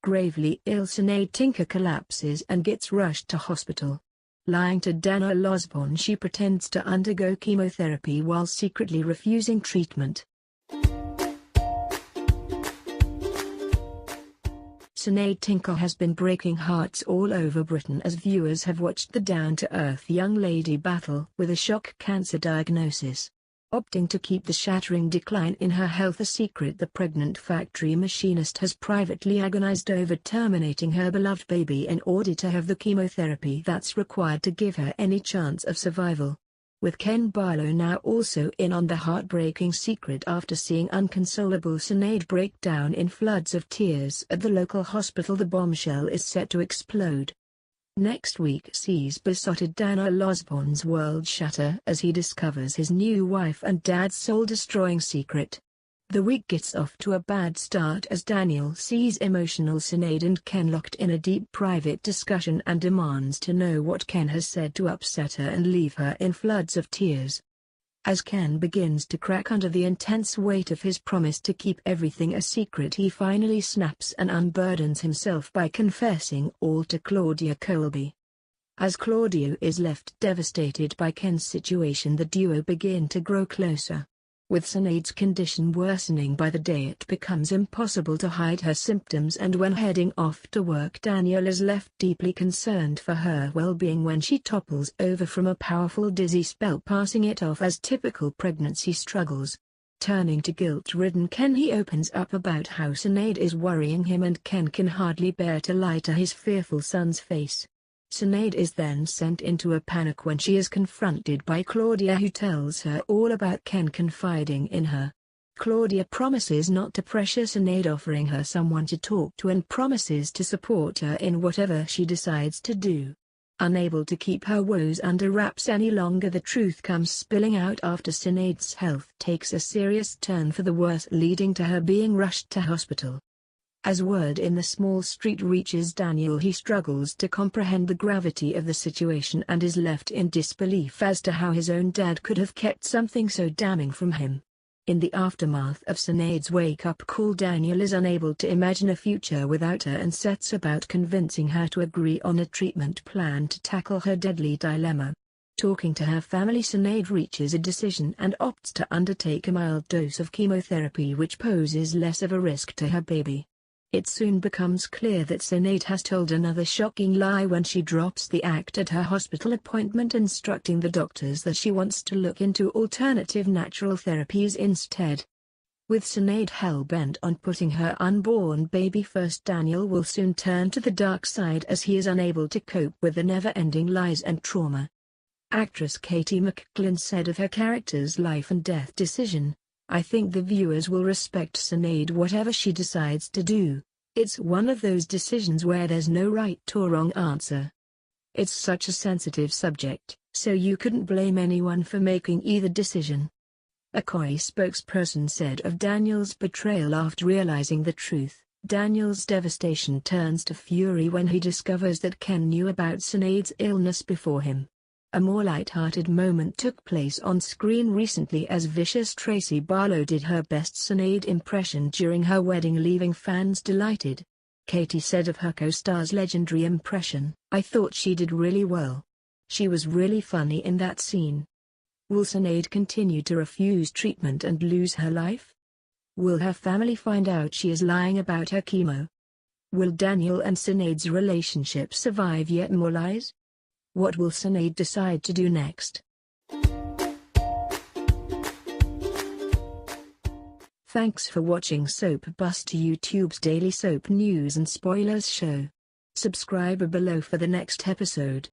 gravely ill Sinead Tinker collapses and gets rushed to hospital. Lying to Daniel Osborne, she pretends to undergo chemotherapy while secretly refusing treatment. Sinead Tinker has been breaking hearts all over Britain as viewers have watched the down-to-earth young lady battle with a shock cancer diagnosis. Opting to keep the shattering decline in her health a secret, the pregnant factory machinist has privately agonized over terminating her beloved baby in order to have the chemotherapy that's required to give her any chance of survival. With Ken Barlow now also in on the heartbreaking secret after seeing unconsolable Sinead break down in floods of tears at the local hospital, the bombshell is set to explode. Next week sees besotted Daniel Osborne's world shatter as he discovers his new wife and dad's soul-destroying secret. The week gets off to a bad start as Daniel sees emotional Sinead and Ken locked in a deep private discussion and demands to know what Ken has said to upset her and leave her in floods of tears. As Ken begins to crack under the intense weight of his promise to keep everything a secret, he finally snaps and unburdens himself by confessing all to Claudia Colby. As Claudia is left devastated by Ken's situation, the duo begin to grow closer. With Sinead's condition worsening by the day, it becomes impossible to hide her symptoms, and when heading off to work, Daniel is left deeply concerned for her well-being when she topples over from a powerful dizzy spell, passing it off as typical pregnancy struggles. Turning to guilt-ridden Ken, he opens up about how Sinead is worrying him, and Ken can hardly bear to lie to his fearful son's face. Sinead is then sent into a panic when she is confronted by Claudia, who tells her all about Ken confiding in her. Claudia promises not to pressure Sinead, offering her someone to talk to and promises to support her in whatever she decides to do. Unable to keep her woes under wraps any longer, the truth comes spilling out after Sinead's health takes a serious turn for the worse, leading to her being rushed to hospital. As word in the small street reaches Daniel, he struggles to comprehend the gravity of the situation and is left in disbelief as to how his own dad could have kept something so damning from him. In the aftermath of Sinead's wake-up call, Daniel is unable to imagine a future without her and sets about convincing her to agree on a treatment plan to tackle her deadly dilemma. Talking to her family, Sinead reaches a decision and opts to undertake a mild dose of chemotherapy, which poses less of a risk to her baby. It soon becomes clear that Sinead has told another shocking lie when she drops the act at her hospital appointment, instructing the doctors that she wants to look into alternative natural therapies instead. With Sinead hell-bent on putting her unborn baby first, Daniel will soon turn to the dark side as he is unable to cope with the never-ending lies and trauma. Actress Katie McClellan said of her character's life and death decision, "I think the viewers will respect Sinead whatever she decides to do. It's one of those decisions where there's no right or wrong answer. It's such a sensitive subject, so you couldn't blame anyone for making either decision." A coy spokesperson said of Daniel's betrayal after realizing the truth, "Daniel's devastation turns to fury when he discovers that Ken knew about Sinead's illness before him." A more light-hearted moment took place on screen recently as vicious Tracy Barlow did her best Sinead impression during her wedding, leaving fans delighted. Katie said of her co-star's legendary impression, "I thought she did really well. She was really funny in that scene." Will Sinead continue to refuse treatment and lose her life? Will her family find out she is lying about her chemo? Will Daniel and Sinead's relationship survive yet more lies? What will Sinead decide to do next? Thanks for watching SoapBuster, YouTube's daily soap news and spoilers show. Subscribe below for the next episode.